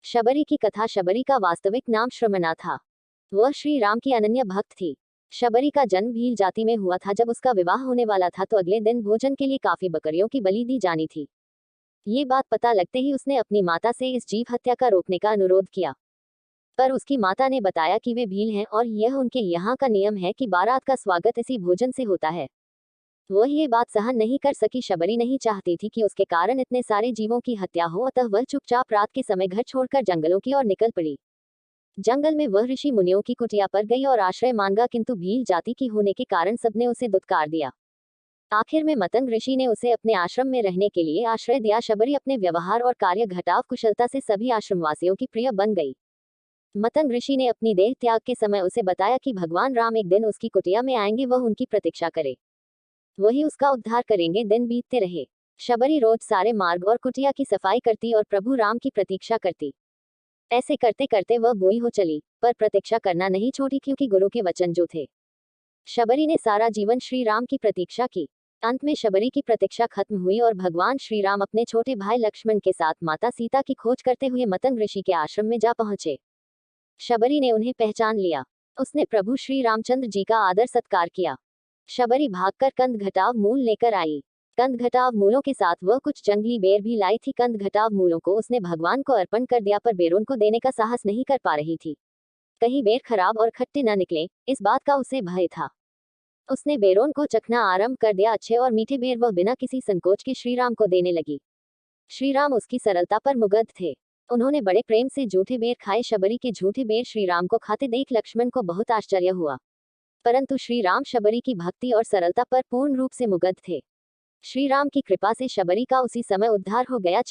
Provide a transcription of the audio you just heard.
शबरी की कथा। शबरी का वास्तविक नाम श्रमणा था। वह श्री राम की अनन्य भक्त थी। शबरी का जन्म भील जाति में हुआ था। जब उसका विवाह होने वाला था तो अगले दिन भोजन के लिए काफी बकरियों की बलि दी जानी थी। ये बात पता लगते ही उसने अपनी माता से इस जीव हत्या का रोकने का अनुरोध किया, पर उसकी माता ने बताया कि वे भील हैं और यह उनके यहाँ का नियम है कि बारात का स्वागत इसी भोजन से होता है। वह ये बात सहन नहीं कर सकी। शबरी नहीं चाहती थी कि उसके कारण इतने सारे जीवों की हत्या हो, अतः वह चुपचाप रात के समय घर छोड़कर जंगलों की ओर निकल पड़ी। जंगल में वह ऋषि मुनियों की कुटिया पर गई और आश्रय मांगा, किंतु भील जाति की होने के कारण सबने उसे दुत्कार दिया। आखिर में मतंग ऋषि ने उसे अपने आश्रम में रहने के लिए आश्रय दिया। शबरी अपने व्यवहार और कार्य घटाव कुशलता से सभी आश्रमवासियों की प्रिय बन गई। मतंग ऋषि ने अपनी देह त्याग के समय उसे बताया कि भगवान राम एक दिन उसकी कुटिया में आएंगे, वह उनकी प्रतीक्षा करे, वही उसका उद्धार करेंगे। दिन बीतते रहे। शबरी रोज सारे मार्ग और कुटिया की सफाई करती और प्रभु राम की प्रतीक्षा करती। ऐसे करते करते वह बूढ़ी हो चली, पर प्रतीक्षा करना नहीं छोड़ी, क्योंकि गुरु के वचन जो थे। शबरी ने सारा जीवन श्री राम की प्रतीक्षा की। अंत में शबरी की प्रतीक्षा खत्म हुई और भगवान श्री राम अपने छोटे भाई लक्ष्मण के साथ माता सीता की खोज करते हुए मतंग ऋषि के आश्रम में जा पहुंचे। शबरी ने उन्हें पहचान लिया। उसने प्रभु श्री रामचंद्र जी का आदर सत्कार किया। शबरी भागकर कंदघटाव मूल लेकर आई। कंदघटाव मूलों के साथ वह कुछ जंगली बेर भी लाई थी। कंदघटाव मूलों को उसने भगवान को अर्पण कर दिया, पर बेरों को देने का साहस नहीं कर पा रही थी। कहीं बेर खराब और खट्टे न निकले, इस बात का उसे भय था। उसने बेरों को चखना आरंभ कर दिया। अच्छे और मीठे बेर वह बिना किसी संकोच के श्रीराम को देने लगी। श्रीराम उसकी सरलता पर मुग्ध थे। उन्होंने बड़े प्रेम से जूठे बेर खाए। शबरी के झूठे बेर श्रीराम को खाते देख लक्ष्मण को बहुत आश्चर्य हुआ, परंतु श्री राम शबरी की भक्ति और सरलता पर पूर्ण रूप से मुग्ध थे। श्री राम की कृपा से शबरी का उसी समय उद्धार हो गया।